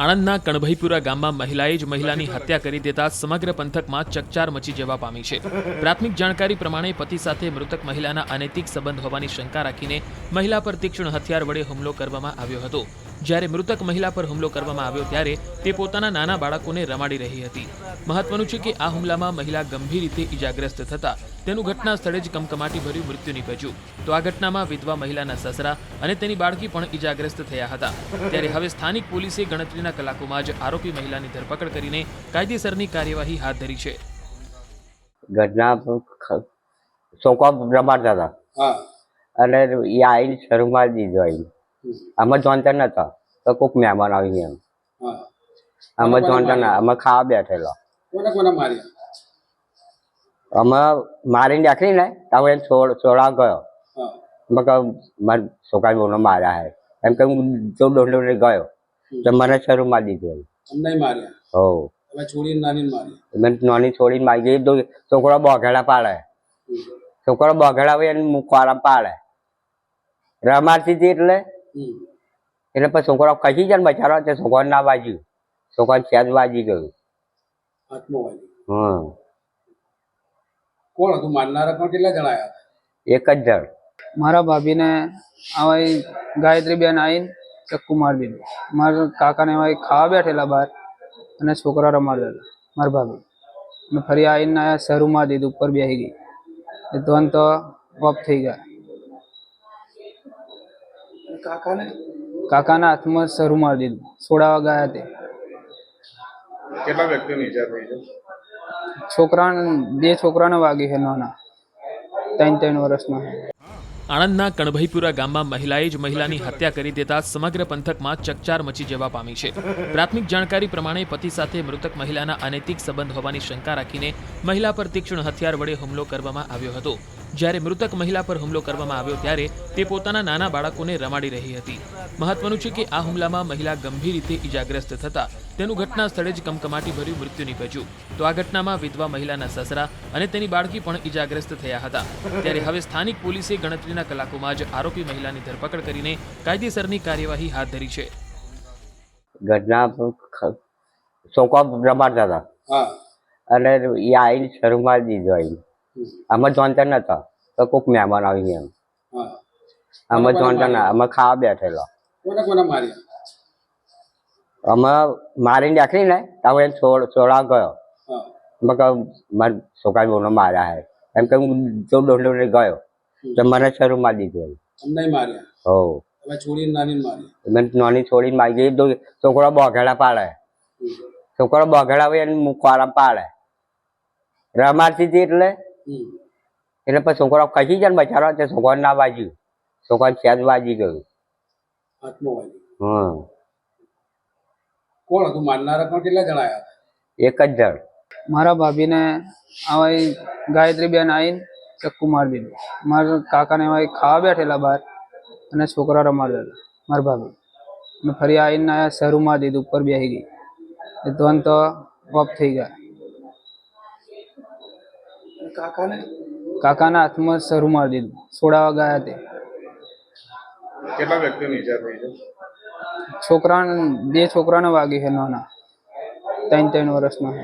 આણંદના કણભાઈપુરા ગામમાં મહિલાએ જ મહિલાની હત્યા કરી દેતા સમગ્ર પંથકમાં ચકચાર મચી જવા પામી છે। પ્રાથમિક જાણકારી પ્રમાણે પતિ સાથે મૃતક મહિલાના અનૈતિક સંબંધ હોવાની શંકા રાખીને મહિલા પર તીક્ષ્ણ હથિયાર વડે હુમલો કરવામાં આવ્યો હતો। જ્યારે મૃતક મહિલા પર હુમલો કરવામાં આવ્યો ત્યારે તે પોતાના નાના બાળકોને રમાડી રહી હતી। મહત્વનું છે કે આ હુમલામાં મહિલા ગંભીર રીતે ઈજાગ્રસ્ત થતા તેનું ઘટના સ્થળે જ કમકમાટીભર્યું મૃત્યુ નીપજ્યું। તો આ ઘટનામાં વિધવા મહિલાના સસરા અને તેની બાળકી પણ ઈજાગ્રસ્ત થયા હતા। ત્યારે હવે સ્થાનિક પોલીસે ગણતરીના કલાકોમાં જ આરોપી મહિલાની ધરપકડ કરીને કાયદેસરની કાર્યવાહી હાથ ધરી છે। ઘટના છોકરા રમાડતા હતા અને એ આવીને શરૂ મારી દીધો આવીને અમે જાણતા નતા તો કોઈક મહેમાન આવીને એમ અમે જાણતા ના અમે ખાવા બેઠેલા અમે મારીને નીકળી ને તમે છોડા ગયો મારા છોકરા બોનો માર્યા હે એમ કે હું જો દોડે ગયો તો મને શરૂ મારી દીધું હો મેં નાની છોડીને મારી ગઈ તો છોકરો બોઘેડા પાડે છોકરો બોઘેડા હોય એને મુખવાળા પાડે રમાડતી હતી એટલે પછી છોકરો ખસી જાય ને બચારો તે છોકરાને ના વાગ્યું છોકરાને સેજ વાગી ગયું। કોણ હતું મારનારા? પણ કેટલા જણા આવ્યા? એક જ જણ। મારા ભાભીને આવા ગાયત્રી બેન આવીને ચક્કુ મારી દીધું। મારા કાકાને એવા ખાવા બેઠેલા બહાર અને છોકરા રમાડતા હતા મારા ભાભી અને ફરી આવીને આયા શરૂ મારી દીધું ઉપર બેસી ગઈ એ તો ઓફ થઈ ગયા। કાકાના હાથમાં શરૂ મારી દીધું છોડાવા ગયા તે। કેટલા વ્યક્તિઓની ઈજા થઈ છે? બે છોકરાને વાગી છે નાના 3 વર્ષના। આણંદના કણભાઈપુરા ગામમાં મહિલાએ જ મહિલાની હત્યા કરી દેતા સમગ્ર પંથકમાં ચકચાર મચી જવા પામી છે। પ્રાથમિક જાણકારી પ્રમાણે પતિ સાથે મૃતક મહિલાના અનૈતિક સંબંધ હોવાની શંકા રાખીને મહિલા પર તીક્ષ્ણ હથિયાર વડે હુમલો કરવામાં આવ્યો હતો। જ્યારે મૃતક મહિલા પર હુમલો કરવામાં આવ્યો ત્યારે તે પોતાના નાના બાળકોને રમાડી રહી હતી। મહત્વનું છે કે આ હુમલામાં મહિલા ગંભીર રીતે ઈજાગ્રસ્ત થતા તેનું ઘટના સ્થળે જ કમકમાટીભર્યું મૃત્યુ નીપજ્યું। તો આ ઘટનામાં વિધવા મહિલાના સસરા અને તેની બાળકી પણ ઈજાગ્રસ્ત થયા હતા। ત્યારે હવે સ્થાનિક પોલીસે ગણતરીના કલાકોમાં જ આરોપી મહિલાની ધરપકડ કરીને કાયદેસરની કાર્યવાહી હાથ ધરી છે। ઘટના છોકરા રમાડતા હતા અને એ આવીને શરૂ મારી દીધો આવીને અમે જાણતા નતા તો કોઈક મહેમાન આવીને એમ અમે જાણતા ના અમે ખાવા બેઠેલા અમે મારીને નીકળી ને તમે છોડા ગયો મારા છોકરા બોનો માર્યા હે એમ કે હું જો દોડે ગયો તો મને શરૂ મારી દીધું હો મેં નાની છોડીને મારી ગઈ તો છોકરો બોઘેડા પાડે છોકરો બોઘેડા હોય એને મુખવાળા પાડે રમાડતી હતી એટલે પછી છોકરો ખસી જાય ને બચારો તે છોકરાને ના વાગ્યું છોકરાને સેજ વાગી ગયું। કોણ હતું મારનારા? પણ કેટલા જણા આવ્યા? એક જ જણ। મારા ભાભીને આવા ગાયત્રી બેન આવીને ચક્કુ મારી દીધું। મારા કાકાને એવા ખાવા બેઠેલા બહાર અને છોકરા રમાડતા હતા મારા ભાભી અને ફરી આવીને આયા શરૂ મારી દીધું ઉપર બેસી ગઈ એ તો ઓફ થઈ ગયા। કાકાના હાથમાં શરૂ મારી દીધું છોડાવા ગયા તે। કેટલા વ્યક્તિઓની ઈજા થઈ છે? બે છોકરાને વાગી છે નાના 3 વર્ષના।